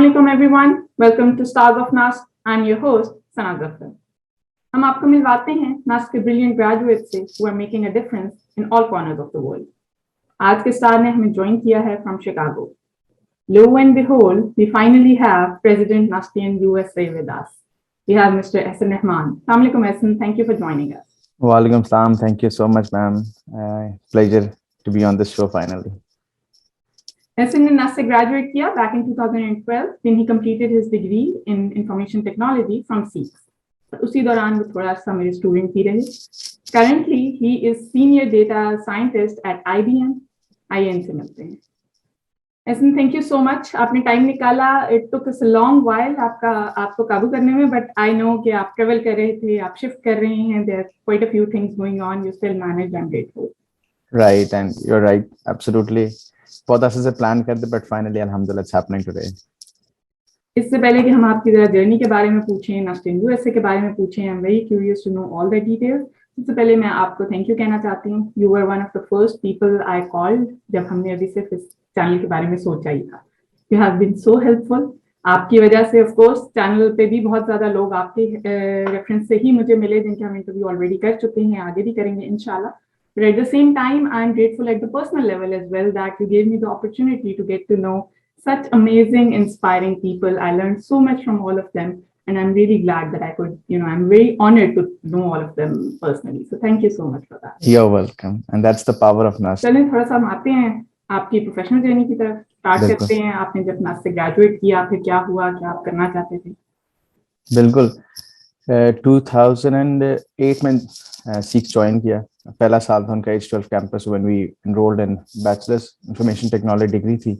Assalamualaikum everyone. Welcome to Stars of NASC. I'm your host Sana Zafar. हम आपको मिलवाते हैं नास्ट के ब्रिलियंट ग्रेजुएट से who are making a difference in all corners of the world. आज के star ने हमें ज्वाइन किया है from Chicago. Lo and behold, we finally have President Nastian USA with us. We have Mr. Ehsan Rahman. Assalamualaikum Ehsan. Thank you for joining us. Walaikum salam. Thank you so much, ma'am. Pleasure to be on this show finally. Ehsan ने NASC से graduate किया back in 2012 when he completed his degree in information technology from SEEX. उसी दौरान वो थोड़ा सा मेरे student भी रहे. Currently, he is senior data scientist at IBM. आइए इनसे मिलते हैं. Ehsan, thank you so much. आपने टाइम निकाला. It took us a long while आपको काबू करने में, but I know कि आप ट्रेवल कर रहे थे, आप शिफ्ट कर रहे हैं. There are quite a few things going on. You still managed. I'm grateful. Right, and you're right. Absolutely. बहुत अच्छे से प्लान करते, but finally, alhamdulillah, it's happening today. इससे पहले कि हम आपकी जरा जर्नी के बारे में पूछें, नास्टिन यूएसए के बारे में पूछें, I'm very curious to know all the details. इससे पहले मैं आपको थैंक यू कहना चाहती हूँ. You were one of the first people I called जब हमने अभी सिर्फ इस चैनल के बारे में सोचा ही था. You have been so helpful. आपकी वजह से ऑफ कोर्स चैनल पे भी बहुत ज्यादा लोग आपके रेफरेंस से ही मुझे मिले जिनके हम इंटरव्यू ऑलरेडी कर चुके हैं, आगे भी करेंगे इंशाल्लाह. But at the same time, I'm grateful at the personal level as well that you gave me the opportunity to get to know such amazing, inspiring people. I learned so much from all of them, and I'm really glad that I could, I'm very honored to know all of them personally. So thank you so much for that. You're welcome, and that's the power of NASC. चलें थोड़ा सा हम आते हैं आपकी professional journey की तरफ. Start करते हैं. आपने जब NASC से ग्रेजुएट किया, फिर क्या हुआ, क्या आप करना चाहते थे? बिल्कुल. 2008 में सीख ज्वाइन किया. पहला साल था उनका H12 campus when we enrolled in bachelor's information technology degree थी.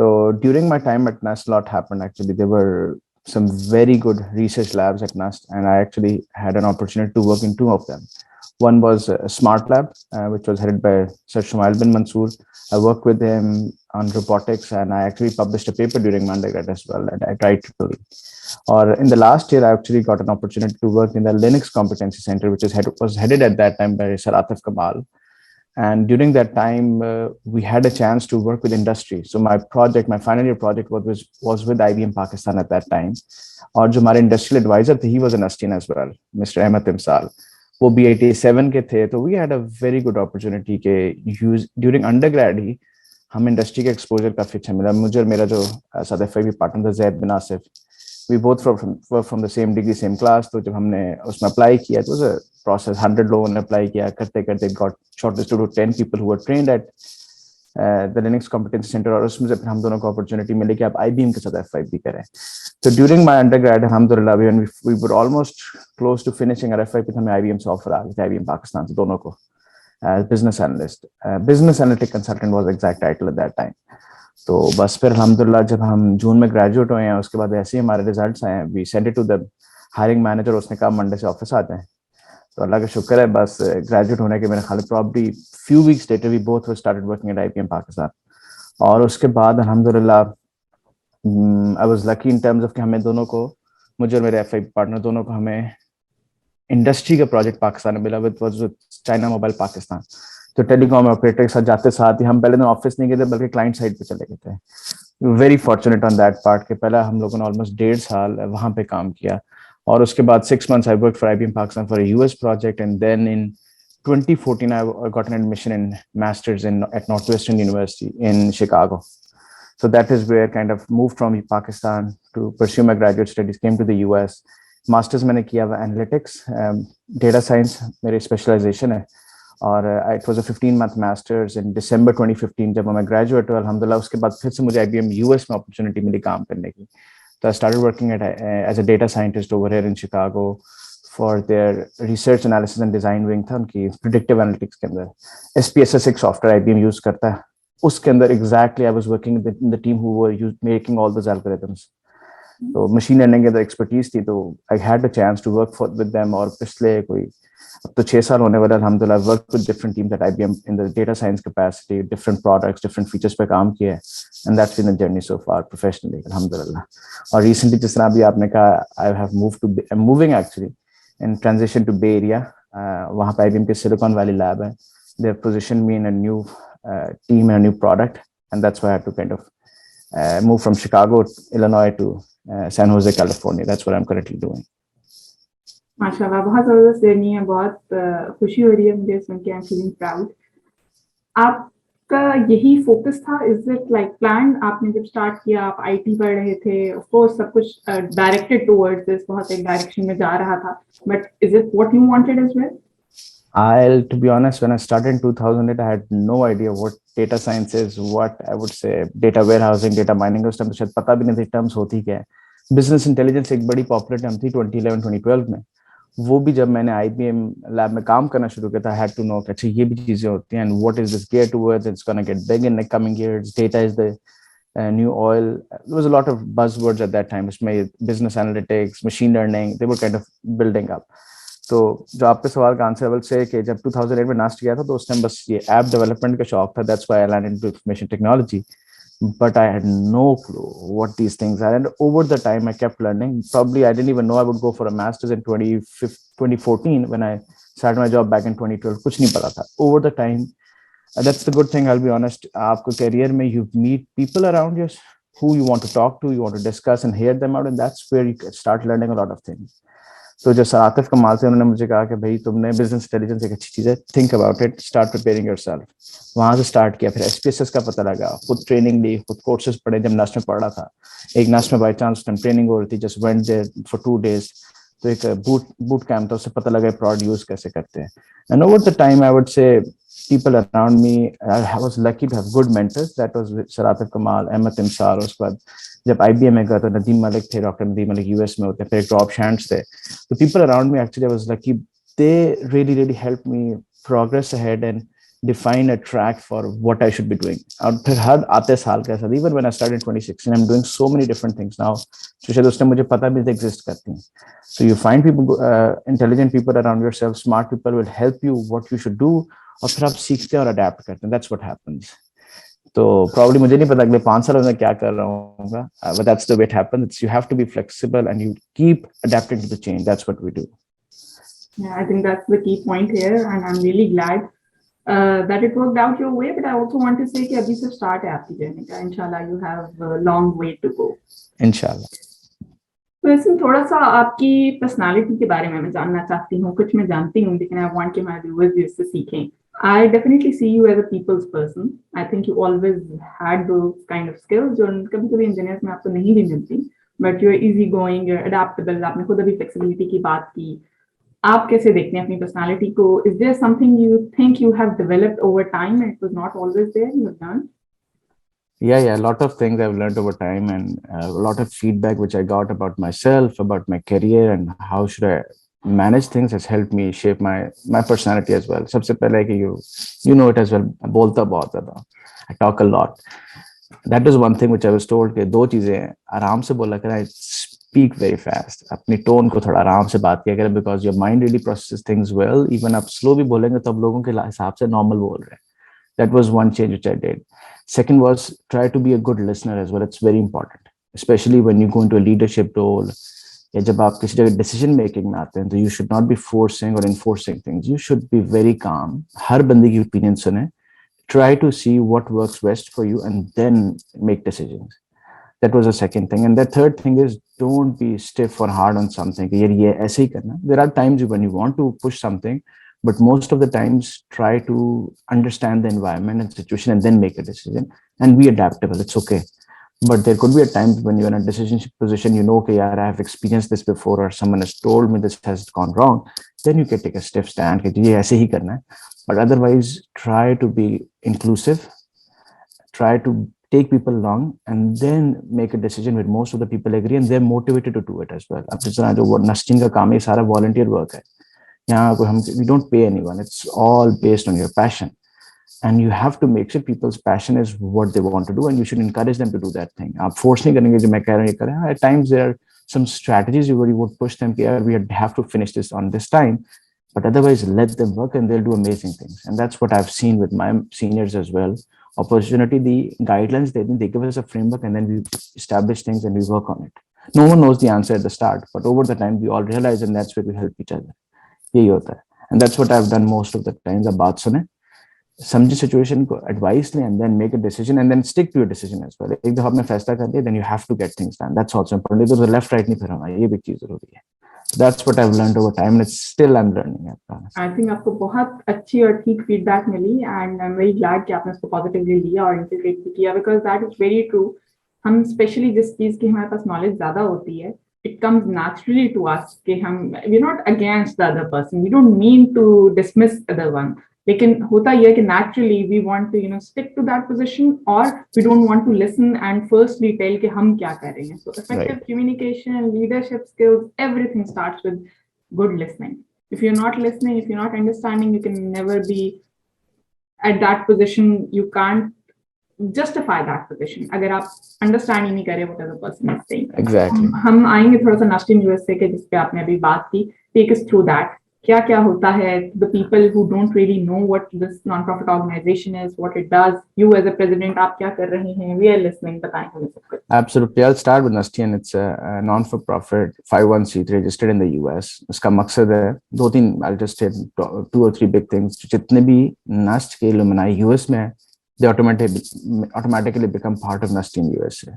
So during my time at NASC, a lot happened actually. There were some very good research labs at NASC, and I actually had an opportunity to work in two of them. One was a Smart Lab, which was headed by Sir Shumail bin Mansoor. I worked with him on robotics, and I actually published a paper during my undergrad as well, and I tried to do. Or in the last year, I actually got an opportunity to work in the Linux Competency Center, which was headed at that time by Sir Atif Kamal. And during that time, we had a chance to work with industry. So my final year project was with IBM Pakistan at that time. और जो हमारे industrial advisor थे, he was an Nastian as well, Mr. Ahmed Timsal. वो भी 87 के थे, तो we had a very good opportunity के use during undergrad ही हम industry के exposure काफी अच्छा मिला. मुझे और मेरा जो साथ FIB partner था Zaid bin Asif, we both were from the same degree, same class. तो जब हमने उसमें apply किया, it was a process. 100 लोगों ने apply किया, करते got shortlisted to 10 people who were trained at the Linux Competency Center. और उसमें से फिर हम दोनों को opportunity मिली कि आप IBM के साथ FIB करें. So during my undergrad, alhamdulillah, when we were almost close to finishing our FIB, हमें IBM से offer आ गई थी, IBM Pakistan से दोनों को business analyst. Business analytic consultant was the exact title at that time. तो बस फिर अल्हम्दुलिल्लाह जब हम जून में ग्रेजुएट हुए हैं, उसके बाद ऐसे ही हमारे रिजल्ट्स आए हैं, we send it to the hiring manager. उसने कहा मंडे से ऑफिस आते हैं. तो अल्लाह का शुक्र है, बस ग्रेजुएट होने के मेरे ख्याल probably few weeks later we both were started working at IBM Pakistan. और उसके बाद अल्हम्दुलिल्लाह I was lucky in terms of कि हमें दोनों को, मुझे और मेरे FIB पार्टनर दोनों को, हमें इंडस्ट्री का प्रोजेक्ट पाकिस्तान में मिला विद चाइना मोबाइल पाकिस्तान. तो टेलीकॉम ऑपरेटर के साथ जाते साथ ही हम पहले दिन ऑफिस नहीं गए थे, बल्कि क्लाइंट साइड पे चले गए थे. Very fortunate on that part के पहला हम लोगों ने ऑलमोस्ट 1.5 साल वहां पे काम किया. और उसके बाद 6 months I worked for IBM Pakistan for a US project, and then in 2014 I got an admission in masters at Northwestern University in Chicago. So that is where kind of moved from Pakistan to pursue my graduate studies, came to the US. Masters मैंने किया analytics, data science मेरी specialization है. और it was a 15-month masters in December 2015 जब मैं graduate हुआ अल्हम्दुलिल्लाह. उसके बाद फिर से मुझे IBM US में opportunity मिली काम करने की. So I started working as a data scientist over here in Chicago for their research analysis and design wing था उनकी predictive analytics के अंदर. SPSS एक software IBM use करता है, उसके अंदर exactly I was working in the team who were making all those algorithms. तो machine learning के अंदर expertise थी, तो I had a chance to work with them. और पिछले कोई अब तो 6 साल होने वाला अल्हम्दुलिल्लाह. I've worked with different teams at IBM in the data science capacity, different products, different features पे काम किया है, and that's been the journey so far professionally अल्हम्दुलिल्लाह. और recently जिस तरह भी आपने कहा, I'm moving actually in transition to Bay Area. वहाँ पे IBM के Silicon Valley lab है. They've positioned me in a new team and a new product, and that's why I had to kind of moved from Chicago, Illinois to San Jose, California. That's what I'm currently doing. माशाल्लाह, बहुत ज़बरदस्त journey है, बहुत खुशी हो रही है मुझे सुन के, आई एम फीलिंग प्राउड। आपका यही फोकस था, इज इट लाइक प्लान? आपने जब स्टार्ट किया, आप आईटी पढ़ रहे थे, ऑफ कोर्स सब कुछ डायरेक्टेड टुवर्ड्स दिस, बहुत एक डायरेक्शन में जा रहा था, but is it what you wanted as well? To be honest, when I started in 2008, I had no idea what data science is, what I would say data warehousing, data mining, उस time तो शायद पता भी नहीं थी terms होती क्या है। बिजनेस इंटेलिजेंस एक बड़ी पॉपुलर टर्म थी 2011 2012 में। वो भी जब मैंने IBM लैब में काम करना शुरू किया था, I had to know अच्छा ये भी चीजें होती हैं, and what is this geared towards, it's gonna get big in the coming years, data is the new oil. There was a lot of buzzwords at that time, उसमें business analytics, machine learning, they were kind of building up. तो जो आपके सवाल का answer से कि जब 2008 में नास्ट किया था तो उस टाइम बस ये ऐप डेवलपमेंट का शौक था, that's why I landed into information technology, but I had no clue what these things are, and over the time I kept learning. Probably I didn't even know I would go for a master's in 2014 when I started my job back in 2012. कुछ नहीं पता था. Over the time, that's the good thing, I'll be honest, आपको career में you meet people around you who you want to talk to, you want to discuss and hear them out, and that's where you start learning a lot of things. तो जो sir Atif कमाल से उन्होंने मुझे कहा कि भाई तुमने बिजनेस इंटेलिजेंस एक अच्छी चीज है, think about it, start preparing yourself. वहां से स्टार्ट किया, फिर SPSS का पता लगा, खुद ट्रेनिंग ली, खुद कोर्सेज पढ़े। जब नस्ट में पढ़ रहा था, एक नस्ट में बाई चांस ट्रेनिंग हो रही थी, just went there for 2 days, तो एक बूट कैंप था, उससे पता लगा प्रॉड यूज कैसे करते हैं। And over the time I would say people around me, I was lucky to have good mentors. That was Sir Atif Kamal, Ahmed Timsar. उसके बाद जब IBM में गया तो नदीम मलिक थे, डॉक्टर नदीम मलिक US में होते, फिर रॉब शैंट्स थे। So people around me, actually I was lucky, they really helped me progress ahead and define a track for what I should be doing. और फिर हर आते साल के साथ, even when I started in 2016, I'm doing so many different things now, so शायद उस time मुझे पता भी नहीं exist करती हैं। So you find people, intelligent people around yourself, smart people will help you what you should do, और फिर आप सीखते हैं और अडेप्ट करते हैं। That's what happens. तो प्रॉब्ली मुझे नहीं पता अगले 5 सालों में क्या कर रहा हूँगा, but that's the way it happens. You have to be flexible and you keep adapting to the change. That's what we do. Yeah, I think that's the key point here, and I'm really glad that it worked out your way. But I also want to say कि अभी से start है आपकी journey का, इंशाल्लाह you have a long way to go. इंशाल्लाह। तो इसमें थोड़ा सा आपकी पर्सनालिटी के बारे में मैं जानना चाहती हूँ। कुछ मैं जानती हूँ, लेकिन आई वांट कि माय व्यूअर्स भी इससे सीखें। I definitely see you as a people's person. I think you always had those kind of skills जो कभी-कभी इंजीनियर्स में आपको नहीं भी मिलती, but you're easy going, you're adaptable. आपने खुद अभी flexibility की बात की। आप कैसे देखते हैं अपनी पर्सनालिटी को? Is there something you think you have developed over time and it was not always there, you have done? Yeah, a lot of things I've learned over time, and a lot of feedback which I got about myself, about my career, and how should I manage things has helped me shape my personality as well. सबसे पहले कि you know it as well, बोलता बहुत ज़्यादा, I talk a lot. That is one thing which I was told कि 2 चीजें हैं, आराम से बोला करें, I speak very fast, अपनी टोन को थोड़ा आराम से बात किया करें, because your mind really processes things well. Even आप slow भी बोलेंगे तो आप लोगों के हिसाब से normal बोल रहे हैं। That was one change which I did. Second was try to be a good listener as well. It's very important, especially when you go into a leadership role. या जब आप किसी जगह decision making में आते हैं तो you should not be forcing or enforcing things. You should be very calm. हर बंदे की opinion सुने. Try to see what works best for you and then make decisions. That was the second thing. And the third thing is don't be stiff or hard on something. कि यार ये ऐसे ही करना. There are times when you want to push something, but most of the times try to understand the environment and situation and then make a decision and be adaptable. It's okay. But there could be a time when you're in a decision position, you know, okay, yeah, I have experienced this before, or someone has told me this has gone wrong. Then you can take a stiff stand. Ye aise hi karna hai. But otherwise, try to be inclusive. Try to take people along and then make a decision with most of the people agree and they're motivated to do it as well. अब जिस तरह जो नस्टिंग का काम है, सारा volunteer work है. यहाँ कोई हम we don't pay anyone. It's all based on your passion, and you have to make sure people's passion is what they want to do, and you should encourage them to do that thing. आप force नहीं करेंगे जो मैं कह रहा हूँ ये करें. At times there are some strategies where you would push them कि यार we have to finish this on this time, but otherwise let them work and they'll do amazing things. And that's what I've seen with my seniors as well. Opportunity, the guidelines they give us a framework and then we establish things and we work on it. No one knows the answer at the start, but over the time we all realize, and that's where we help each other. यही होता है, and that's what I've done most of the times. अब बात सुने, समझे situation को, advice लें, and then make a decision and then stick to your decision as well. एक दफा आपने फैसला कर लिया, then you have to get things done. That's also important. तो लेफ्ट राइट नहीं फिरना, ये भी चीज जरूरी है. That's what I have learned over time, and still I am learning. I think आपको बहुत अच्छी और ठीक फीडबैक मिली and I am very glad कि आपने उसको पॉजिटिवली लिया और इंटीग्रेट भी किया, because that is very true. हम स्पेशली जिस चीज की हमारे पास नॉलेज ज्यादा होती है, it comes naturally to us कि हम we not against the other person, we don't mean to dismiss other one, लेकिन होता यह है कि naturally we want to stick to that position, or we don't want to listen and firstly tell कि हम क्या कर रहे हैं. So effective communication, leadership skills, everything starts with good listening. If you're not listening, if you're not understanding, you can never be at that position. You can't justify that position अगर आप understand ही नहीं करे what the person is saying. Exactly. हम आएंगे थोड़ा सा नास्टिन USA के, जिसपे आपने अभी बात की. Take us through that. क्या क्या होता है, the people who don't really know what this non-profit organization is, what it does. You as a president, आप क्या कर रहे हैं? We are listening. बताएं हमें सब कुछ. Absolutely. I'll start with Nastian. It's a non-for-profit 501c3 registered in the US. इसका मकसद है दो तीन. I'll just say 2 or 3 big things. जितने भी नस्ट के alumni US में हैं, they automatically become part of Nastian USA,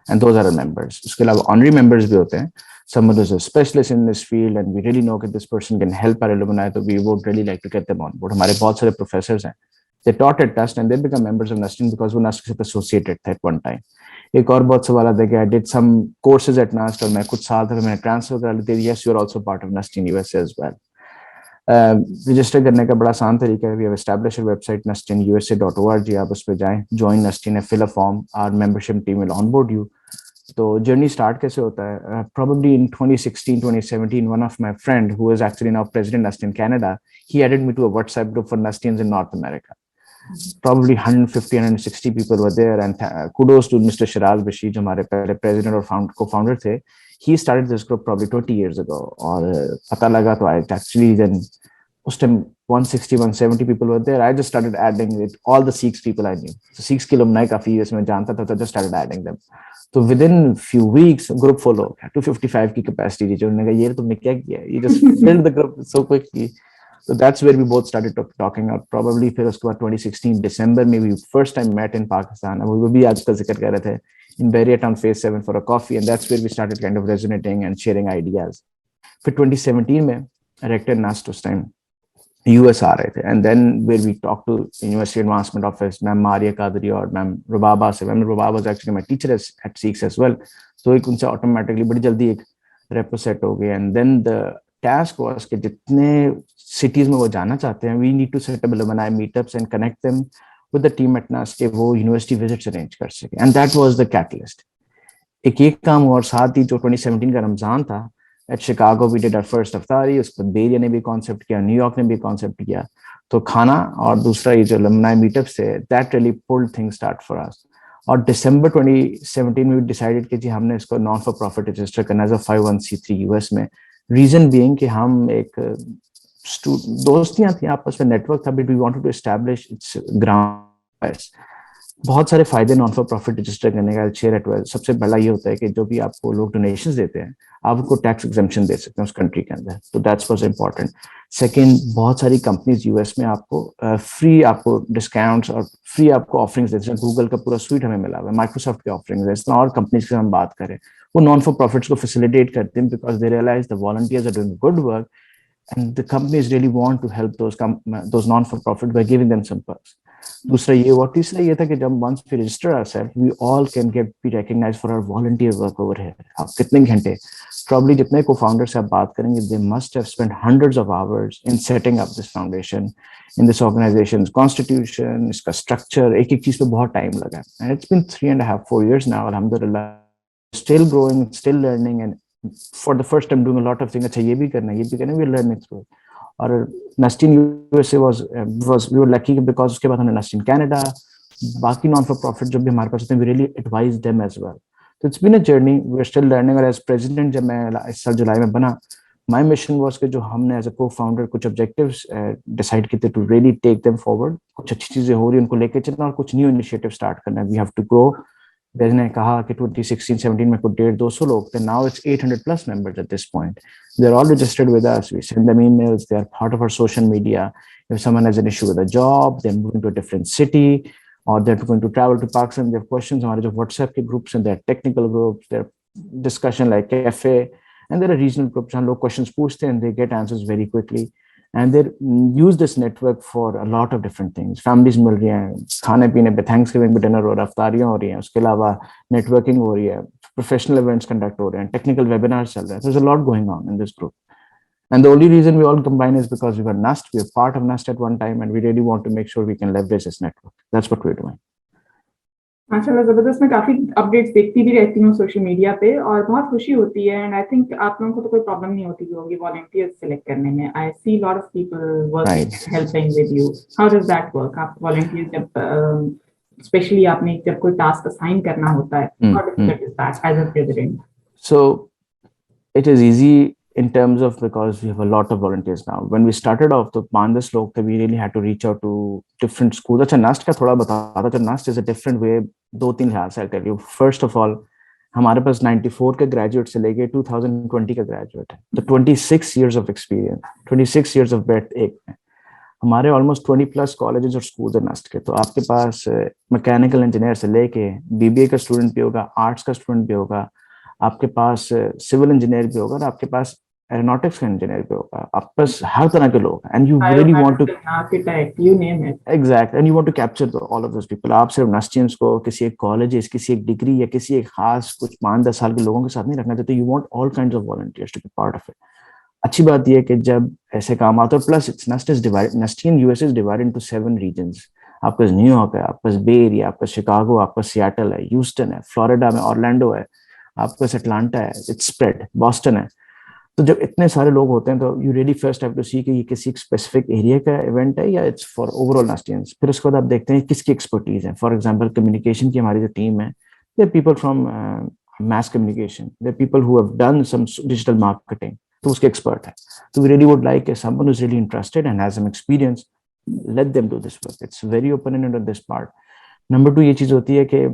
and those are our members. उसके अलावा honorary members भी होते हैं. Someone who's a specialist in this field and we really know that this person can help our alumni, so we would really like to get them on board. हमारे बहुत सारे professors हैं, they taught at NUST and they become members of NUST because वो NUST के साथ associated थे at one time. एक और बहुत सवाल आता है कि I did some courses at NUST और मैं कुछ साल तक मैंने transfer करा ली थी. Yes, you are also part of NUST in USA as well. Register करने का बड़ा आसान तरीका है. We have established a website nustinusa.org. आप उस पर जाएं, join NUST and fill a form. Our membership team will onboard you. तो जर्नी स्टार्ट कैसे होता है? Probably in 2016, 2017, one of my friend who is actually now president NUST in Canada, he added me to a WhatsApp group for NUSTians in North America. Probably 150, 160 people were there, and kudos to Mr. Shiraz Bashir, जो हमारे पहले president और co-founder थे. He started this group probably 20 years ago. और पता लगा तो I actually then उस time 160, 170 people were there. I just started adding with all the Sikhs people I knew. So Sikhs के alumni काफी इसमें जानता था, तो just started adding them. So within few weeks, group full हो गया. 255 की capacity थी. जो उन्होंने कहा ये तुमने क्या किया? You just filled the group so quickly. So that's where we both started talking out. Probably फिर उसके बाद 2016 December में we first time met in Pakistan. अब वो भी आज का जिक्र कर रहे थे in Barriatown Phase 7 for a coffee, and that's where we started kind of resonating and sharing ideas. फिर 2017 में Rector NUST उस time US आ रहे थे, and then where we talked to University Advancement Office, Ma'am Maria Qadri और Ma'am Rubaba से. Ma'am Rubaba was actually my teacher at SEEKS as well. So एक उनसे automatically बड़ी जल्दी एक repo set हो गई, and then the task was कि जितने cities में वो जाना चाहते हैं, we need to set up alumni meetups and connect them with the team at NUST कि वो university visits arrange कर सके, and that was the catalyst. एक काम और साथ ही जो 2017 का रमजान था, at Chicago we did our first iftari. उसके बाद बेरिया ने भी concept किया, न्यूयॉर्क ने भी concept किया. तो खाना और दूसरा ये जो alumni meetups थे, that really pulled things start for us. और December 2017 में we decided कि जी हमने इसको non for profit register करना as a 501c3 US में. Reason being कि हम एक दोस्तियां थी आपस में, network था, but we wanted to establish its ground. बहुत सारे फायदे नॉन फॉर प्रॉफिट रजिस्टर करने का शेयर एट वेल. सबसे पहला ये होता है कि जो भी आपको लोग डोनेशंस देते हैं, आप उनको टैक्स एग्जेम्पशन दे सकते हैं उस कंट्री के अंदर. तो दैट्स वाज इंपॉर्टेंट. सेकंड, बहुत सारी कंपनीज यूएस में आपको फ्री आपको डिस्काउंट्स और फ्री आपको ऑफरिंग्स देते हैं. गूगल का पूरा स्वीट हमें मिला हुआ है, माइक्रोसॉफ्ट के ऑफरिंग्स है. इस तरह और कंपनीज की हम बात करें, वो नॉन फॉर प्रॉफिट्स को फैसिलिटेट करते हैं because they realise the volunteers are doing good work and the companies really want to help those non-for-profit by giving them some perks. दूसरा ये और तीसरा ये था कि जब once we register ourselves, we all can be recognized for our volunteer work over here. आप कितने घंटे, probably जितने co-founders से आप बात करेंगे, they must have spent hundreds of hours in setting up this foundation, in this organization's constitution, इसका structure, एक चीज पे बहुत time लगा. And it's been 3.5, 4 years now, alhamdulillah, still growing, still learning, and for the first time doing a lot of things. अच्छा ये भी करना, we're learning through it. और NUST in USA was we were lucky because उसके बाद हमने NUST in Canada, बाकी non for profit जो भी हमारे पास होते हैं, we really advise them as well. So it's been a journey. We're still learning. और as president जब मैं इस साल जुलाई में बना, my mission was कि जो हमने as a co-founder कुछ objectives decide किए थे to really take them forward. कुछ अच्छी चीजें हो रही उनको लेके चलना और कुछ new initiative start करना. We have to grow. ने कहा कि 2016-17 में कुछ 150-200 लोग थे. Now it's 800 plus members at this point. They're all registered with us. We send them emails. They are part of our social media. If someone has an issue with a job, they're moving to a different city, or they're going to travel to Pakistan, they have questions. हमारे जो WhatsApp के groups and their technical groups, their discussion like cafe, and there are regional groups. हम लोग questions पूछते हैं and they get answers very quickly. And they use this network for a lot of different things. Families मिल रही हैं, खाने पीने पे Thanksgiving पे dinner हो रहा है, अफ्तारियां हो रही हैं, उसके अलावा networking हो रही है, professional events conduct हो रहे हैं, technical webinars चल रहे हैं. There's a lot going on in this group. And the only reason we all combine is because we were NUST, we were part of NUST at one time, and we really want to make sure we can leverage this network. That's what we're doing. माशाल्लाह जबरदस्त. मैं काफी updates देखती भी रहती हूँ social media पे और बहुत खुशी होती है. एंड आई थिंक आप लोगों को तो कोई प्रॉब्लम नहीं होती होगी वॉलंटियर्स सिलेक्ट करने में. I see lot of people work helping with you. How does that work? आप वॉलंटियर्स जब स्पेशली आपने जब कोई टास्क असाइन करना होता है, how difficult is that as a president? So it is easy in terms of, because we have a lot of volunteers now. When we started off, the Pandas log, we really had to reach out to different schools. अच्छा NUST का थोड़ा बता था. NUST is a different way. दो तीन लिहाज से I'll tell you. First of all, हमारे पास 94 के ग्रेजुएट से लेके 2020 का ग्रेजुएट है. तो 26 years of experience, 26 years of breadth एक में. हमारे ऑलमोस्ट 20 प्लस कॉलेजेस और स्कूल्स है NUST के. तो आपके पास मैकेनिकल इंजीनियर से लेके BBA का स्टूडेंट भी होगा, आर्ट्स का स्टूडेंट भी होगा, आपके पास सिविल इंजीनियर भी होगा, और आपके पास एरोनॉटिक्स का इंजीनियर भी होगा. आपके पास हर तरह के लोग. And you really want to architect, you name it. Exact. And you want to capture all of those people. आप सिर्फ नस्टियंस को किसी एक कॉलेज, किसी एक डिग्री या किसी एक खास कुछ 5-10 साल के लोगों के साथ नहीं रखना चाहते. You want all kinds of volunteers to be part of it. अच्छी बात यह है कि जब ऐसे काम आते हैं, plus it's NUST is divided, NUSTian US is divided into 7 regions. आपके पास न्यूयॉर्क है, आपके पास बे एरिया, आपके पास शिकागो, आपके पास सियाटल है, ह्यूस्टन है, फ्लोरिडा में ऑरलैंडो है, आपके पास अटलांटा है, इट्स स्प्रेड, बॉस्टन है. तो जब इतने सारे लोग होते हैं तो you really first have to see कि ये किसी एक स्पेसिफिक एरिया का इवेंट है या इट्स फॉर ओवरऑल नस्टियंस. फिर उसके बाद आप देखते हैं किसकी एक्सपर्टीज है. फॉर एग्जांपल कम्युनिकेशन की हमारी जो टीम है, they people from mass communication, they're people who have done some digital marketing, तो उसके expert है. So we really would like someone who's really interested and has some experience, let them do this work. It's very open-ended on this part. Number 2 ये चीज होती है कि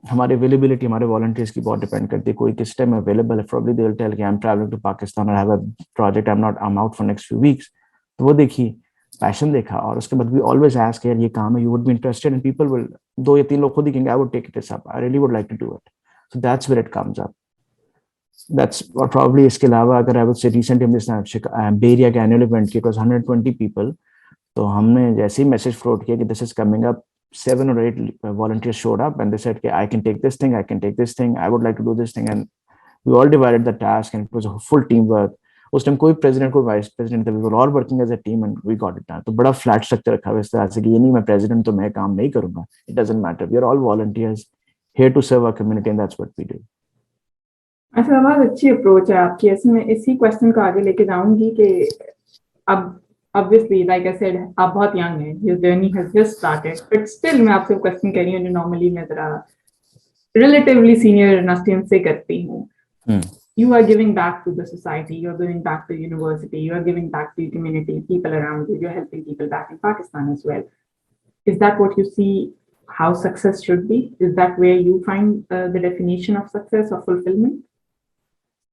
हमारे availability हमारे वॉलंटियर्स की बहुत डिपेंड करती है. कोई किस टाइम अवेलेबल है, probably they will tell कि I'm traveling to Pakistan or I have a project, I'm out for next few weeks. तो वो देखिए, पैशन देखा, और उसके बाद we always ask यार ये काम है, you would be interested, and people will, 2 या 3 लोग खुद ही कहेंगे I would take this up, I really would like to do it. So that's where it comes up. That's or probably इसके अलावा अगर I would say recently हम जिसने Bay Area के annual event किया, it was 120 people. तो हमने जैसे ही मैसेज फ्लोट किया कि this is coming up, 7 or 8 volunteers showed up and they said I can take this thing, I can take this thing, I would like to do this thing, and we all divided the task and it was a full teamwork. उस time कोई president कोई vice president थे, we were all working as a team and we got it done. तो बड़ा flat structure रखा हुआ इस तरह से कि ये नहीं मैं प्रेसिडेंट तो मैं काम नहीं करूंगा. It doesn't matter, we are all volunteers here to serve our community and that's what we do. अच्छा, बहुत अच्छी अप्रोच है आपकी. ऐसे मैं इसी क्वेश्चन को आगे लेके जाऊंगी कि अब obviously like I said आप बहुत young हैं, your journey has just started, but still मैं आपसे क्वेश्चन कर रही हूँ जो नॉर्मली मैं जरा relatively senior नस्टियन से करती हूँ. You are giving back to the society, you are giving back to the university, you are giving back to the community, people around you, you're helping people back in Pakistan as well. Is that what you see how success should be? Is that where you find the definition of success or fulfillment?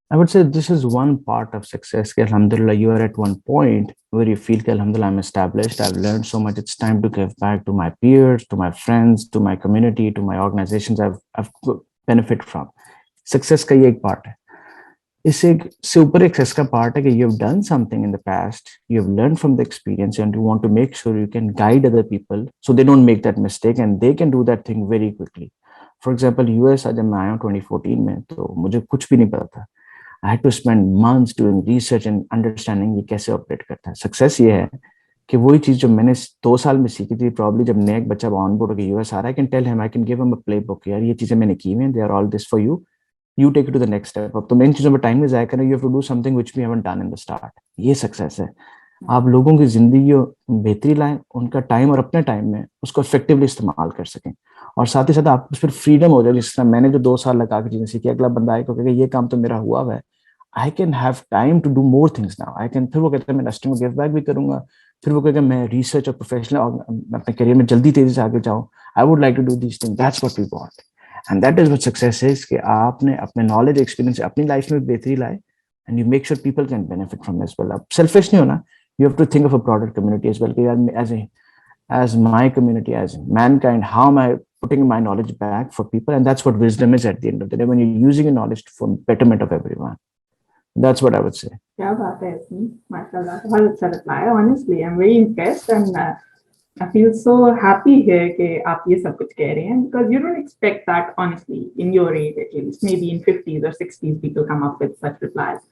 I would say this is one part of success. Alhamdulillah, you are at one point where you feel, Alhamdulillah, I'm established. I've learned so much. It's time to give back to my peers, to my friends, to my community, to my organizations I've benefit from. Success का ये एक part है. इससे ऊपर एक success का part है कि you have done something in the past, you have learned from the experience, and you want to make sure you can guide other people so they don't make that mistake and they can do that thing very quickly. For example, US जब मैं आया हूँ 2014 में, तो मुझे कुछ भी नहीं पता था. I had to spend months doing research and understanding ये कैसे ऑपरेट करता है. सक्सेस ये है कि वही चीज जो मैंने 2 साल में सीखी थी, प्रॉब्ली जब नया एक बच्चा ऑन बोर्ड होकर यूएस आ रहा है, I can tell him, I can give him a playbook, यार ये चीजें मैंने की हैं, they are all this for you, you take it to the next step. अब तो मेन चीजों पर टाइम में जाया करें, you have to do something which we haven't done in the start. ये सक्सेस है. आप लोगों की जिंदगी बेहतरी लाएं, उनका टाइम और अपने टाइम में उसको इफेक्टिवली इस्तेमाल कर सकें, और साथ ही साथ आप उस पर फ्रीडम हो जाए. जिस तरह मैंने जो 2 साल लगा के चीजें सीखी, अगला बंदा आए क्योंकि ये काम तो मेरा हुआ है, I can have time to do more things now. I can, फिर वो कहते हैं मैं इंडस्ट्री में गिव बैक भी करूंगा, फिर वो कहते हैं मैं रिसर्च और प्रोफेशनल अपने करियर में जल्दी तेजी से आगे जाऊं. I would like to do these things. That's what we want. And that is what success is, कि आपने अपने नॉलेज एक्सपीरियंस अपनी लाइफ में बेहतरी लाए and you make sure people can benefit from as well. अब selfish नहीं होना, you have to think of a broader community as well. कि यार as my community, as mankind, how am I putting my knowledge back for people? And that's what wisdom is at the end of the day, when you're using your knowledge for betterment of everyone. That's what I would say. क्या बात है इसमें, माशाल्लाह, बहुत अच्छा reply है. Honestly, I'm very impressed and I feel so happy here कि आप ये सब कुछ कह रहे हैं, because you don't expect that honestly in your age at least. Maybe in 50s or 60s people come up with such replies.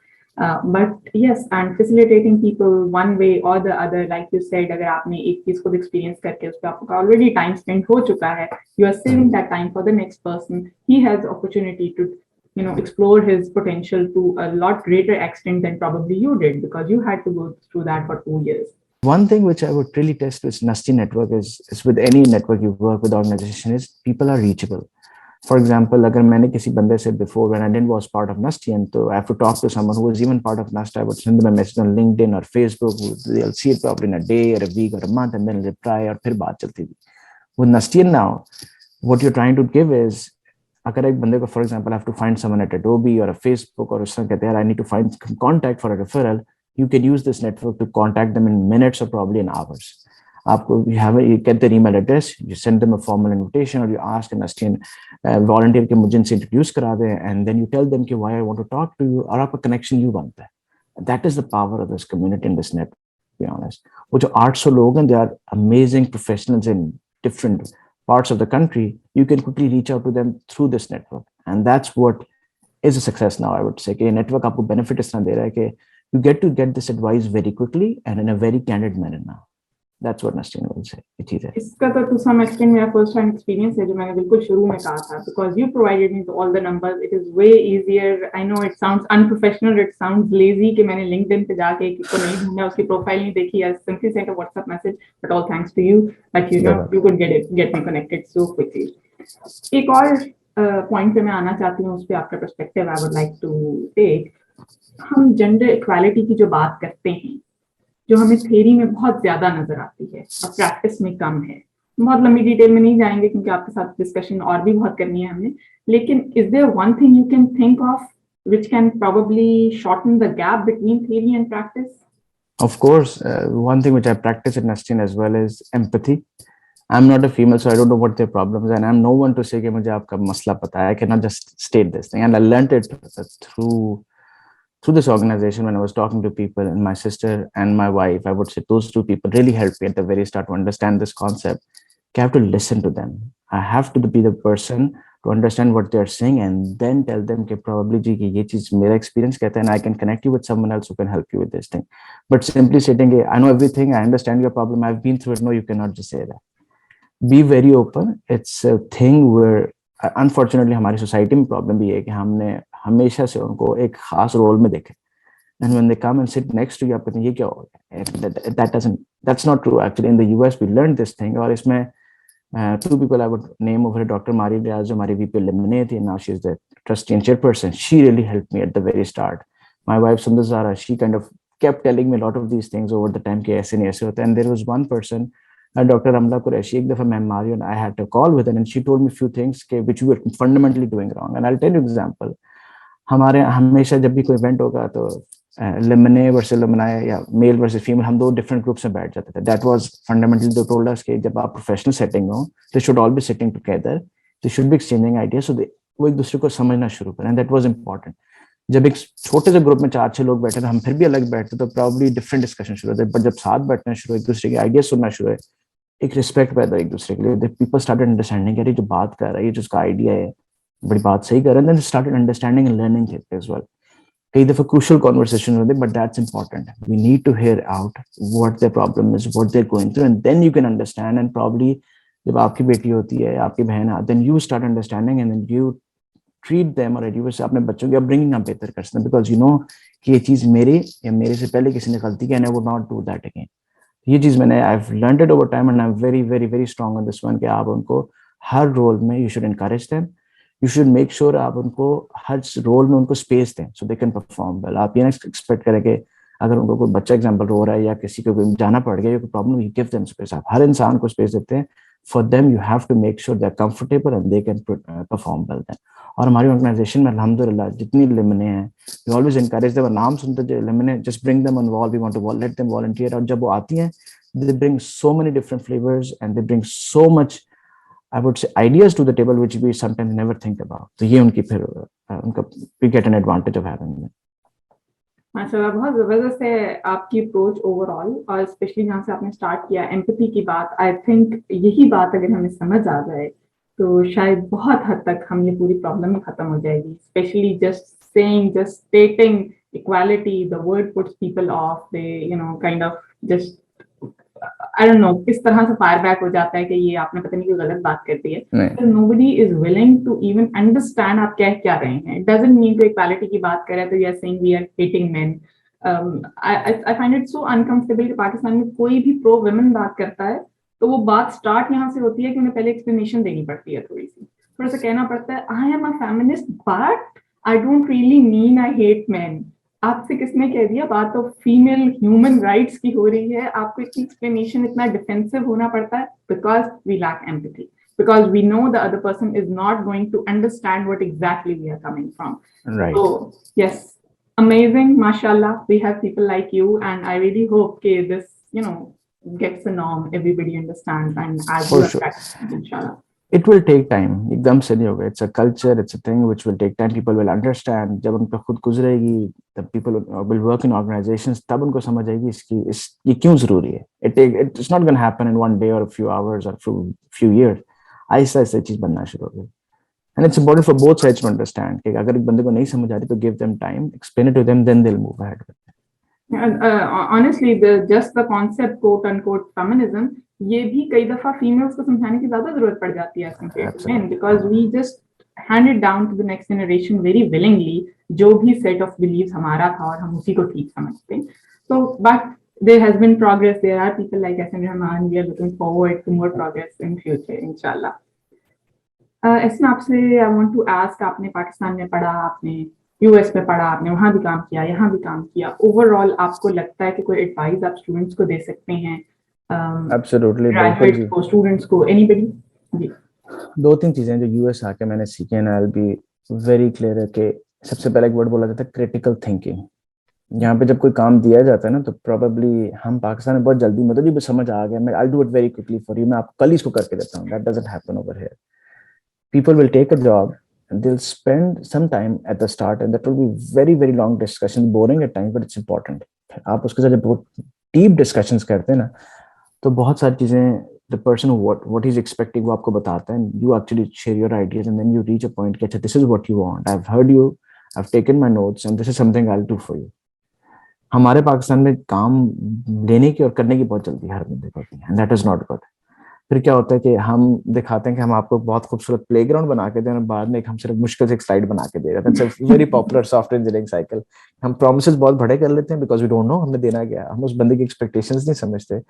But yes, and facilitating people one way or the other, like you said, अगर आपने एक चीज खुद experience करके उस पर आपका already time spent हो चुका है, you are saving that time for the next person. He has opportunity to explore his potential to a lot greater extent than probably you did, because you had to go through that for 2 years. One thing which I would really test with Nasti network is with any network you work with organization is people are reachable. For example, अगर मैंने किसी बंदे से before when I didn't was part of Nasti, and so I have to talk to someone who was even part of Nasti, I would send them a message on LinkedIn or Facebook. They'll see it probably in a day or a week or a month, and then reply, और फिर बात चलती थी. With Nasti now, what you're trying to give is, अगर एक बंदे को, for example, I have to find someone at Adobe or a Facebook, or उस तरह कहते हैं, I need to find contact for a referral. You can use this network to contact them in minutes or probably in hours. You get their email address, you send them a formal invitation, or you ask an Astian volunteer कि मुझे इनसे introduce करा दे, and then you tell them कि why I want to talk to you, और आपका connection you बनता है. That is the power of this community and this network, to be honest. वो जो 800 लोग हैं, they are amazing professionals in different parts of the country. You can quickly reach out to them through this network, and that's what is a success now, I would say. कि network आपको benefit इस तरह दे रहा है कि you get to get this advice very quickly and in a very candid manner now. That's what Nastine will say. इसका तो to some extent मेरा first hand experience है, जो मैंने बिल्कुल शुरू में कहा था, because you provided me all the numbers. It is way easier. I know it sounds unprofessional, it sounds lazy कि मैंने LinkedIn पे जाके किसी को नहीं ढूंढा, उसकी profile नहीं देखी, I simply sent a WhatsApp message, but all thanks to you, like you could get me connected so quickly. एक और point पे मैं आना चाहती हूँ, उस पे आपका perspective I would like to take. हम जेंडर इक्वालिटी की जो बात करते हैं, जो हमें थ्योरी में बहुत ज्यादा नजर आती है और प्रैक्टिस में कम है, बहुत लंबी डिटेल में नहीं जाएंगे क्योंकि आपके साथ डिस्कशन और भी बहुत करनी है हमने, लेकिन is there one thing you can think of which can probably shorten the gap between theory and practice? Of course, one thing which I practice in Nastine as well is empathy. I'm not a female, so I don't know what their problems are, and I'm no one to say कि मुझे आपका मसला पता है. I cannot just state this thing, and I learned it through this organization when I was talking to people, and my sister and my wife, I would say those two people really helped me at the very start to understand this concept. I have to listen to them. I have to be the person to understand what they're saying and then tell them कि probably जी कि ये चीज मेरा experience कहता है, and I can connect you with someone else who can help you with this thing. But simply stating I know everything, I understand your problem, I've been through it, no, you cannot just say that. Be very open. It's a thing where unfortunately हमारी society में problem भी है कि हमने हमेशा से उनको एक खास रोल में देखे, and when they come and sit next to you, आप कहते हैं ये क्या हो गया? That's not true. Actually, in the US we learned this thing, और इसमें two people I would name over, Dr. Mari Riaz, जो हमारी VP Lemonade थी, and now she's the trustee and chairperson. She really helped me at the very start. My wife Sundar Zara, she kind of kept telling me a lot of these things over the time कि ऐसे नहीं ऐसे होता, and there was one person, Dr. Amla Qureshi, एक दफा ma'am मारी, and I had to call with her, and she told me a few things which we were fundamentally doing wrong. And I'll tell you an example. हमारे हमेशा जब भी कोई event होगा तो लेमने वर्सेस लेमनाया या मेल वर्सेस फीमेल, हम दो डिफरेंट ग्रुप्स में बैठ जाते थे. That was fundamentally they told us कि जब आप प्रोफेशनल सेटिंग हो, they should all be sitting together, they should be exchanging ideas, so वो एक दूसरे को समझना शुरू करें. And that was important. जब एक छोटे से ग्रुप में 4-6 लोग बैठे थे, हम फिर भी अलग बैठते तो प्रॉब्ली डिफरेंट डिस्कशन शुरू होते, बट जब साथ बैठना शुरू, एक दूसरे के आइडियाज सुनना शुरू है, एक रिस्पेक्ट पैदा एक दूसरे के लिए. पीपल स्टार्टेड अंडरस्टैंडिंग कि जो बात कर रहा है, ये जो उसका आइडिया है, बड़ी बात सही कर रहे हैं. Started understanding and learning as well. कई दफा क्रूशियल कॉन्वर्सेशन होते, but that's important. We need to hear out what their problem is, what they are going through, and then you can understand. And probably जब आपकी बेटी होती है, आपकी बहन है, then you start understanding and then you treat them, और you अपने बच्चों की अपब्रिंगिंग आप बेहतर कर सकते हैं, बिकॉज यू नो कि ये चीज मेरे या मेरे से पहले किसी ने गलती की, and I would not do that again. ये चीज मैंने आई have learned it over time, and I am very very very strong on this one कि आप उनको हर रोल में you should encourage them. You should make sure आप उनको हर role में उनको स्पेस दें so they can perform well. आप ये ना एक्सपेक्ट करें कि अगर उनको कोई बच्चा एग्जाम्पल रो रहा है या किसी को जाना पड़ गया, कोई problem, you give them space. आप हर इंसान को स्पेस देते हैं for them you have to make sure they're comfortable and they can perform well then. और हमारी ऑर्गेनाइजेशन में अल्हम्दुलिल्लाह जितनी लिमने हैं, we always encourage them, नाम सुनते जो लिमने, just bring them on wall, we want to let them volunteer. और जब वो आती हैं, they bring so many different flavors and they bring so much, I would say, ideas to the table which we sometimes never think about. तो ये उनकी फिर उनका we get an advantage of having them. माशाल्लाह, बहुत जबरदस्त है आपकी अप्रोच ओवरऑल, और स्पेशली जहाँ से आपने स्टार्ट किया एम्पैथी की बात. आई थिंक यही बात अगर हमें समझ आ जाए तो शायद बहुत हद तक हम ये पूरी प्रॉब्लम खत्म हो जाएगी. Specially just stating equality, the word puts people of, they kind of just I don't know किस तरह से फायर बैक हो जाता है कि ये आपने पता नहीं कोई गलत बात कर दी है. Nobody is willing to even understand आप कह क्या रहे हैं. इट डजंट मीन कि इक्वालिटी की बात कर रहे हैं तो you are saying we are hating men. I find it so uncomfortable कि पाकिस्तान में कोई भी प्रो वुमेन बात करता है तो वो बात स्टार्ट यहाँ से होती है कि उन्हें पहले एक्सप्लेनेशन देनी पड़ती है, थोड़ा सा कहना पड़ता है I am a feminist but I don't really mean I hate man. आपसे किसने कह दिया, बात तो फीमेल ह्यूमन राइट्स की हो रही है, आपको इतनी एक्सप्लेनेशन, इतना डिफेंसिव होना पड़ता है because we lack empathy, because we know the other person is not going to understand what exactly we are coming from. Right. So yes, amazing, mashallah, we have people like you, and I really hope that this gets the norm, everybody understands, and as you practice, inshallah. It will take time. एकदम से नहीं होगा. It's a culture, it's a thing which will take time. People will understand. जब उन पे खुद गुजरेगी, तब people will work in organizations. तब उनको समझ आएगी ये क्यों जरूरी है. It's not going to happen in one day or a few hours or few years. ऐसा चीज बनना शुरू होगी. And it's important for both sides to understand कि अगर एक बंदे को नहीं समझ आ रही तो give them time, explain it to them, then they'll move ahead with it. Honestly, just the concept quote unquote feminism, ये भी कई दफा फीमेल्स को समझाने की ज्यादा जरूरत पड़ जाती है compared to men, because we just hand it down to the next generation very willingly, जो भी set of beliefs हमारा था और हम उसी को ठीक समझते हैं. So, but there has been progress. There are people like Ahsan Rahman. We are looking forward to more progress in future, inshallah. Ahsan, आपसे I want to ask, आपने पाकिस्तान में पढ़ा, आपने यूएस में पढ़ा, आपने वहाँ भी काम किया, यहाँ भी काम किया. ओवरऑल आपको लगता है कि कोई एडवाइस आप स्टूडेंट्स को दे सकते हैं? Absolutely. ग्रेजुएट को, स्टूडेंट्स को, एनीबडी? जी. 2-3 चीजें जो यूएस आके मैंने सीखी हैं, I'll be very clear है कि सबसे पहले एक वर्ड बोला जाता है क्रिटिकल थिंकिंग. यहाँ पे जब कोई काम दिया जाता है ना तो प्रोबेबली हम पाकिस्तान में बहुत जल्दी मतलब जी समझ आ गया, मैं I do it very quickly for you, मैं आपको कल ही इसको करके देता हूँ. That doesn't happen over here. People will take a job and they'll spend some time at the start and that will be very long discussion, boring at times, but it's important. आप उसके साथ जब बहुत deep discussions करते हैं ना तो बहुत सारी चीजें the person what he's expecting वो आपको बताता है, and you actually share your ideas and then you reach a point कि अच्छा this is what you want, I've heard you, I've taken my notes and this is something I'll do for you. हमारे पाकिस्तान में काम लेने की और करने की बहुत जल्दी हर बंदे को होती है, and that is not good. फिर क्या होता है कि हम दिखाते हैं कि हम आपको बहुत खूबसूरत प्लेग्राउंड बना के दें और बाद में हम सिर्फ मुश्किल से एक स्लाइड बना के दे रहे हैं. That's a very popular software engineering cycle. हम प्रॉमिसेस बहुत बड़े कर लेते हैं बिकॉज वी डोंट नो हमें देना क्या, हम उस बंदे की एक्सपेक्टेशंस नहीं समझते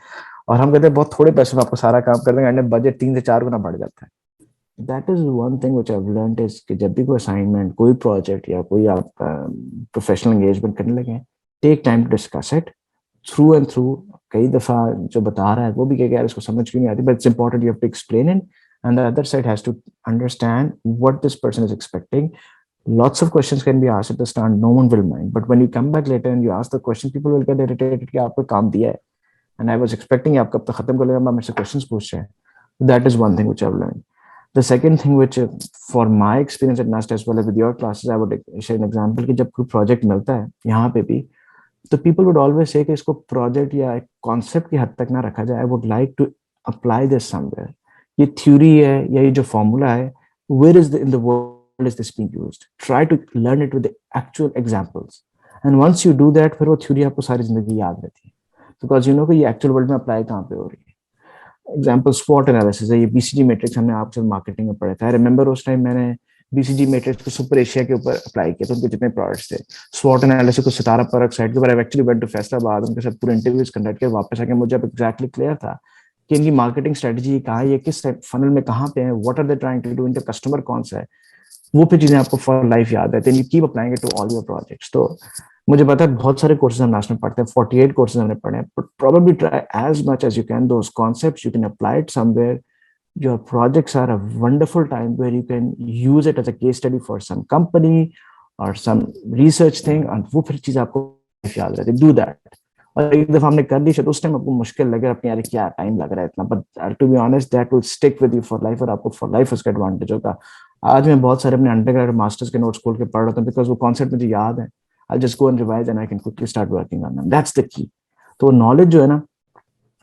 और हम कहते हैं बहुत थोड़े पैसों में आपको सारा काम कर देंगे, एंड बजट 3 से 4 गुना बढ़ जाता है. That is one thing which I have learned is कि जब भी कोई असाइनमेंट, कोई प्रोजेक्ट या कोई आप प्रोफेशनल एंगेजमेंट करने लगे, take time to discuss it through and through. कई दफा जो बता रहा है वो भी यार इसको समझ भी नहीं आती, but it's important, you have to explain it and the other side has to understand what this person is expecting. Lots of questions can be asked at the start, no one will mind, but when you come back later and you ask the question, people will get irritated कि आपको काम दिया है and I was expecting आप कब तक खत्म कर लेगा, मेरे से questions पूछ रहे हैं. That is one thing which I've learned. The second thing which for my experience at NUST as well as with your classes, I would share an example कि जब कोई project मिलता है यहाँ पे भी तो people would always say कि इसको प्रोजेक्ट या एक कॉन्सेप्ट की हद तक ना रखा जाए. I would like to apply this somewhere. ये थ्योरी है या ये जो फॉर्मूला है, where is in the world is this being used? Try to learn it with actual examples, and once you do that फिर वो थ्योरी आपको सारी जिंदगी याद रहती है, बिकॉज यू नो कि ये एक्चुअल वर्ल्ड में अप्लाई कहाँ पे हो रही है. एग्जाम्पल स्वॉट एनालिसिस है, ये बीसीजी मैट्रिक्स हमने आपसे मार्केटिंग में पढ़ा था. आई रिमेंबर उस टाइम मैंने बीसीजी मैट्रिक्स को सुपर एशिया के ऊपर अप्लाई किया, तो उनके जितने प्रोडक्ट्स थे, स्वॉट एनालिसिस को सितारा पेरोक्साइड के ऊपर. I actually went to Faisalabad, उनके साथ पूरे इंटरव्यूज कंडक्ट किए. वापस आके मुझे अब एग्जैक्टली क्लियर था कि इनकी मार्केटिंग स्ट्रेटजी कहाँ है, ये किस फनल में कहाँ पे है, what are they trying to do, इनका कस्टमर कौन सा है. वो फिर चीजें आपको फॉर लाइफ याद रहती है, you keep applying it to all your projects. तो मुझे पता है बहुत सारे कोर्सेज हम नेशनल पढ़ते हैं, 48 कोर्सेज हमने पढ़े हैं, but probably try as much as you can those concepts, you can apply it somewhere your projects are a wonderful time where you can use it as a case study for some company or some research thing, and वो फिर चीज आपको याद रहती, do that. और एक दफा हमने कर दी शायद उस टाइम आपको मुश्किल लगे अपने, यार क्या टाइम लग रहा है इतना, but to be honest that will stick with you for life, और आपको फॉर लाइफ उसका एडवांटेज होगा. आज मैं बहुत सारे अपने अंडरग्रेजुएट मास्टर्स के नोट्स खोल के पढ़ रहा हूँ बिकॉज वो कॉन्सेप्ट मुझे याद है. I just go and revise and I can quickly start working on them. That's the key. तो नॉलेज जो है ना,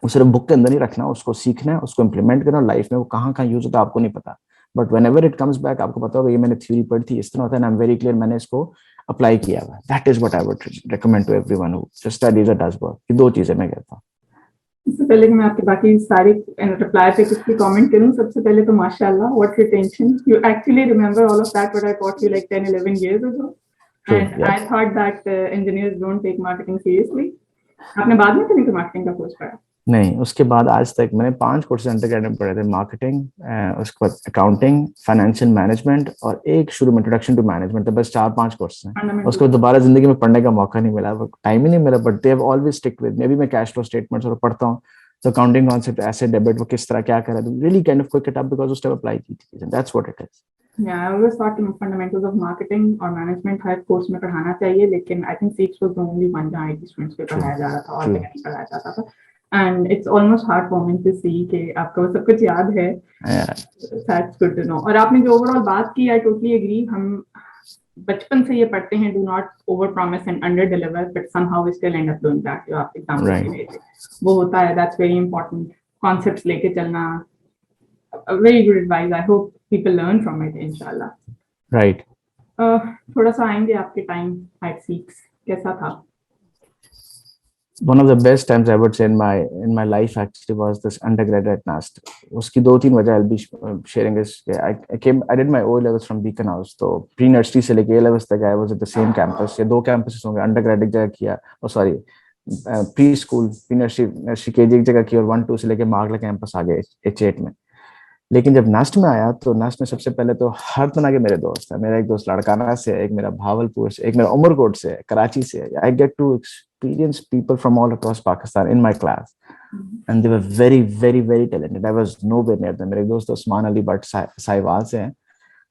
वो सिर्फ बुक के अंदर नहीं रखना, उसको सीखना है, उसको इम्प्लीमेंट करना लाइफ में. वो कहाँ कहाँ यूज होता है आपको नहीं पता, but when ever it comes back आपको पता होगा ये मैंने थ्योरी पढ़ी थी, इस तरह होता है, आई एम वेरी क्लियर मैंने इसको अप्लाई किया हुआ. That is what I would recommend to everyone who just studies और डज वर्क. ये दो चीजें मैं कहता हूँ. इससे पहले कि मैं आपके बाकी सारी रिप्लाई पे कुछ भी कमेंट करूं, सबसे पहले तो माशाल्लाह, what retention, you actually remember all of that what I taught you like 10-11 years ago. And I thought that engineers don't take marketing seriously. आपने बाद में तो नहीं मार्केटिंग का कोर्स पढ़ा? नहीं, उसके बाद आज तक मैंने 5 कोर्सेज अंडरग्रेड में पढ़े थे. मार्केटिंग, उसके बाद अकाउंटिंग, फाइनेंशियल मैनेजमेंट, और एक शुरू में इंट्रोडक्शन टू मैनेजमेंट था. बस 4-5 कोर्स हैं. उसके बाद दोबारा जिंदगी में पढ़ने का मौका नहीं मिला, टाइम ही नहीं मिला, but they have always stick with. May be मैं कैश फ्लो स्टेटमेंट्स और पढ़ता हूँ तो अकाउंटिंग कॉन्सेप्ट, एसेट डेबिट, वो किस तरह क्या कर रहा है, really kind of quick it up because उस टाइम अप्लाई की थी. That's what it is. Yeah, I always thought fundamentals of marketing और management हर कोर्स में पढ़ाना चाहिए, लेकिन I think CX was the only one जहाँ IT students पे पढ़ाया जा रहा था और नहीं पढ़ाया जाता था. And it's almost heartwarming to see कि आपको सब कुछ याद है. That's good to know. और आपने जो overall बात की, I totally agree. हम बचपन से ये पढ़ते हैं, do not over promise and under deliver, but somehow we still end up doing that. जो आप एग्जाम्पल दे थे वो होता है. That's very important. Concepts लेके चलना. Very good advice. I hope people learn from it, inshallah. Right. थोड़ा सा आएंगे आपके टाइम at CX कैसा था? One of the best times I would say in my life actually was this undergrad at NAST. उसकी 2-3 वजह I'll be sharing is I did my O levels from Beacon House. तो pre nursery से लेके A levels तक I was at the same campus. ये 2 campuses होंगे. Undergrad एक जगह किया, sorry pre school pre nursery KG एक जगह की, और 1-2 से लेके मार्गला कैंपस आ गए H8 में. लेकिन जब नस्ट में आया तो नस्ट में सबसे पहले तो हर तरह के मेरे दोस्त हैं. मेरा एक दोस्त लड़काना से, एक मेरा भावलपुर से, एक मेरा उमरकोट से, कराची से. I get to experience people from all across Pakistan in my class, and they were very very very talented. I was nowhere near them. मेरे दोस्त उस्मान अली बट साहिवाल से हैं,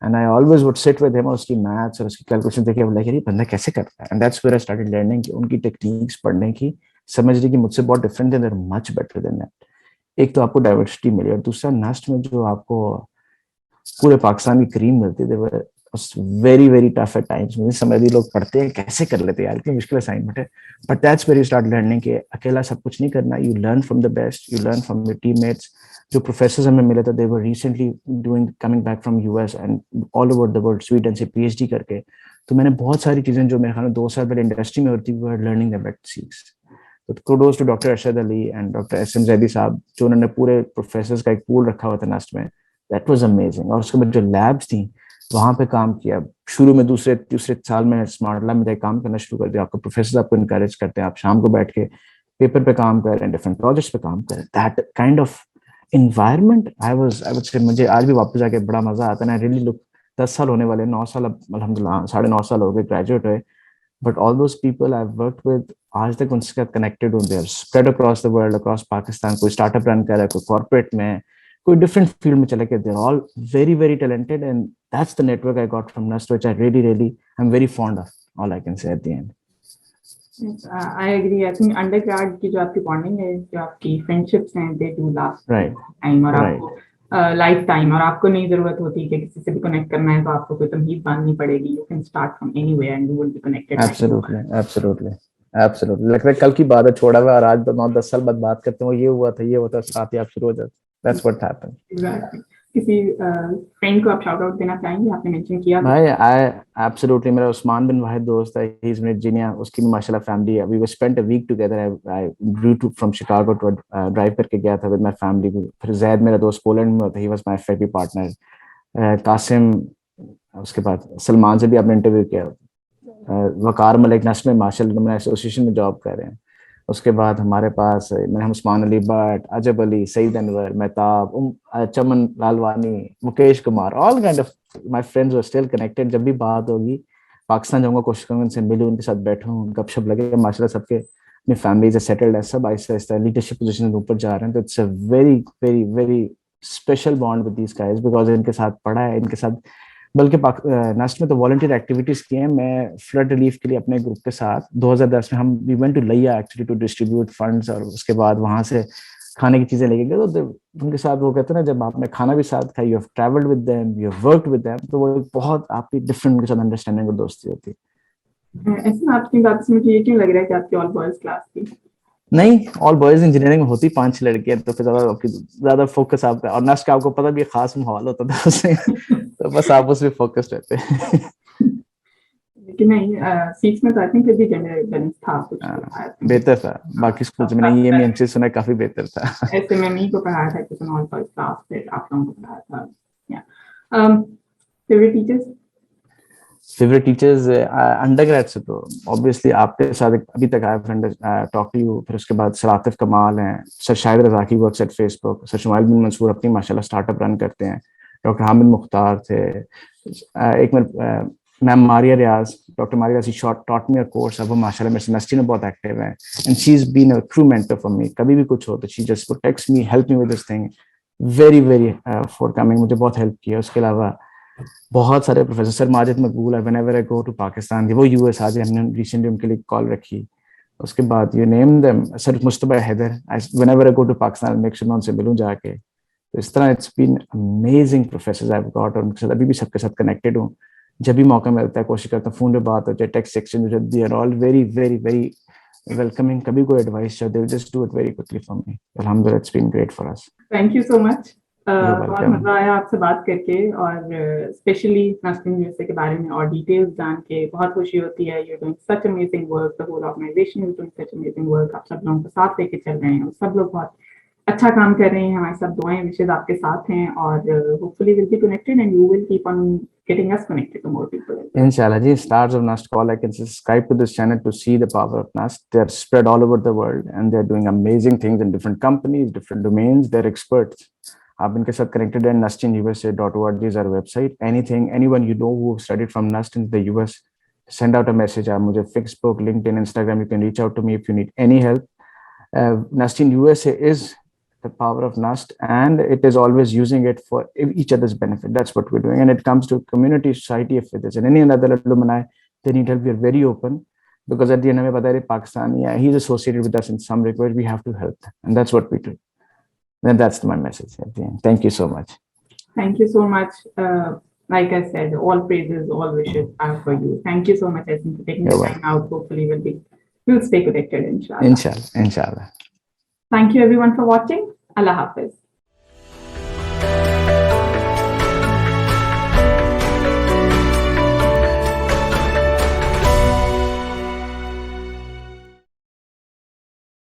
and I always would sit with him और उसकी maths और उसकी calculation देखे बोला कि ये बंदा कैसे करता है. and that's where I started learning कि उनकी टेक्निक्स पढ़ने की, समझने की मुझसे बहुत डिफरेंट है. they're much better than that. एक तो आपको डाइवर्सिटी मिली, और दूसरा नस्ट में जो आपको पूरे पाकिस्तान की क्रीम मिलती है, very very tough at times. मुझे समझ लोग पढ़ते हैं कैसे कर लेते हैं यार, इतनी मुश्किल असाइनमेंट है. But that's where you start learning कि अकेला सब कुछ नहीं करना. You learn from the best, you learn from your teammates. जो प्रोफेसर्स हमें मिले थे, they were recently doing coming back from US and all over the world, Sweden से पीएचडी करके. तो मैंने बहुत सारी चीजें जो मेरे ख्याल में 2 साल पहले इंडस्ट्री में होती, we are learning that at सीक्स. तो kudos to doctor Arshad Ali and doctor SM Zaidi sahab, जो उन्होंने पूरे प्रोफेसर्स का एक पूल रखा हुआ था नस्ट में. That was amazing. और उसके बाद जो लैब्स थी वहां पे काम किया. शुरू में दूसरे तीसरे साल में स्मार्ट लैब में काम करना शुरू कर दिया. आपको प्रोफेसर आपको इनकरेज करते हैं, आप शाम को बैठ के पेपर पे काम कर रहे हैं, डिफरेंट प्रोजेक्ट्स पे काम कर रहे हैं. That kind of environment I would say मुझे आज भी वापस जाके बड़ा मजा आता है. आई रियली लुक 10 साल होने वाले, 9 साल अब अल्हम्दुलिल्लाह 9.5 साल हो गए ग्रेजुएट हुए. But all those people I've worked with, आज तक उनसे साथ connected हूँ. They're spread across the world, across Pakistan. कोई startup run कर रहा है, कोई corporate में, कोई different field में चले गए. They're all very very talented, and that's the network I got from NUST, which I really I'm very fond of. All I can say at the end. Yes, I agree. I think undergrad की जो आपकी bonding है, जो आपकी friendships हैं, they do last time और आपको life time, और आपको नहीं जरूरत होती कि किसी से भी कनेक्ट करना है तो आपको कोई तमहीद बांधनी पड़ेगी. You can start from anywhere and you will be connected. Absolutely लगता है कल की बात है, छोड़ा हुआ, और आज तो 9-10 साल बाद बात करते हैं, ये हुआ था, साथ ही आप शुरू हो जाते. That's what happened. एग्जैक्टली. किसी फ्रेंड को आप शाउट आउट देना चाहेंगे? आपने मेंशन किया भाई. आई एब्सोल्युटली, मेरा उस्मान बिन वाहिद दोस्त है, ही इज वर्जीनिया, उसकी माशाल्लाह फैमिली है. We were spent a week together. I drew to from Chicago to drive करके गया था विद माय फैमिली. फिर जैद मेरा दोस्त पोलैंड में होता, he was my FIP partner. Qasim, उसके बाद सलमान से भी आपने इंटरव्यू किया. वकार मलिक नस्म में माशाल्लाह एसोसिएशन में जॉब कर रहे हैं. उसके बाद हमारे पास मैंने Usman Ali Bhatt, Ajab Ali, Saeed Anwar, Mehtab, Chaman Lalwani, Mukesh Kumar, all kind of my friends are still connected. जब भी बात होगी पाकिस्तान जाऊंगा, कोशिश करूंगा उनसे मिलूं, उनके साथ बैठूं, गपशप लगे. माशाल्लाह सबके अपनी फैमिलीज सेटल्ड है, सब आहिस्ता आहिस्ता लीडरशिप पोजीशन में ऊपर जा रहे हैं. तो it's a very very very special bond with these guys because इनके साथ पढ़ा है, इनके साथ बल्कि नस्ट में तो वॉलंटियर एक्टिविटीज की हैं। मैं फ्लड रिलीफ के लिए अपने ग्रुप के साथ 2010 में हम वी वेंट टू लिया एक्चुअली टू डिस्ट्रीब्यूट फंड्स, और उसके बाद वहां से खाने की चीजें लेके गए। तो उनके साथ वो कहते हैं ना, जब आपने खाना भी साथ खाई, you have travelled with them, you have worked with them, तो वो एक बहुत आपकी डिफरेंट उनके साथ अंडरस्टैंडिंग और दोस्ती होती है। ऐसे आपकी बात से मुझे ये क्यों लग रहा है कि आपकी ऑल बॉयज क्लास थी? नहीं, ऑल बॉयज इंजीनियरिंग में होती 5-6 लड़कियां, तो फिर ज्यादा फोकस आपका, और नस्ट का आपको पता भी खास माहौल होता था उसमें तो बस आप उसमें फोकस्ड रहते हैं। लेकिन नहीं, सीक्स में तो आई थिंक फिर भी जेंडर बैलेंस था कुछ बेहतर था, बाकी स्कूल में नहीं, ये मैं सुना काफी बेहतर था। ऐसे में नहीं को पढ़ाया था कि ऑल बॉयज क्लास, फिर आप लोगों को पढ़ाया था। Favourite teachers? Favourite teachers undergrad से तो ऑब्वियसली आपके साथ अभी तक I have talk to you, फिर उसके बाद सर आतिफ कमाल हैं, sir Shahid Razzaqi works at Facebook, sir Shumail bin Mansoor अपनी माशाल्लाह स्टार्टअप रन करते हैं, डॉक्टर हामिद मुख्तार थे, एक minute ma'am Maria Riaz, doctor Maria Riaz short taught me a course, अब वो माशाल्लाह मेरे सेमेस्टर में बहुत एक्टिव हैं, and she is been a true mentor for me. कभी भी कुछ हो तो she just protects me, help me with this thing, very very forthcoming, मुझे बहुत हेल्प किया। उसके अलावा बहुत सारे प्रोफेसर, सर माजिद मकबूल है, whenever I go to Pakistan, वो यूएस आज हमने रिसेंटली उनके लिए कॉल रखी। उसके बाद you name them, sir Mustafa Haider, whenever I go to Pakistan make sure मैं उनसे मिलूं जाके। तो इस तरह it's been amazing professors I have got, और उनके साथ अभी भी सबके साथ कनेक्टेड हूँ। जब भी मौका मिलता है कोशिश करता हूँ फोन पे बात हो जाए, टेक्स्ट सेक्शन में, they are all very very very welcoming. कभी कोई एडवाइस चाहिए they just do it very quickly for me. अल्हम्दुलिल्लाह it's been great for us. Thank you so much. बहुत वेलकम। मजा आया आपसे बात करके, और स्पेशली नस्टिंग यूएसए के बारे में और डिटेल्स जान के बहुत खुशी होती है। You doing such amazing work, the whole organisation is doing such amazing work. आप सब लोगों को साथ लेके चल रहे हैं और सब लोग बहुत अच्छा काम कर रहे हैं। हमारी सब दुआएं विशेष आपके साथ हैं, और hopefully will be connected and you will keep on getting us connected to more people. Inshallah, ji, stars of Nust call. I can subscribe to this channel to see the power of Nust. They're spread all over the world and they're doing amazing things in different companies, different domains. They're experts. आप इनके साथ connected है। nustinUSA.org is our website. Anything, anyone you know who studied from Nust in the US, send out a message. आप मुझे Facebook, LinkedIn, Instagram, you can reach out to me if you need any help. Nustin USA is the power of Nust, and it is always using it for each other's benefit. That's what we're doing. And it comes to community, society, if it is, and any other alumni, they need help. We are very open, because at the end of the day, Pakistani, he's associated with us in some regard. We have to help them, and that's what we do. And that's my message at the end. Thank you so much. Thank you so much. Like I said, all praises, all wishes are for you. Thank you so much, Yasin, for taking the time out. Hopefully, we'll stay connected, inshallah. Inshallah. Thank you everyone for watching. Allah Hafiz.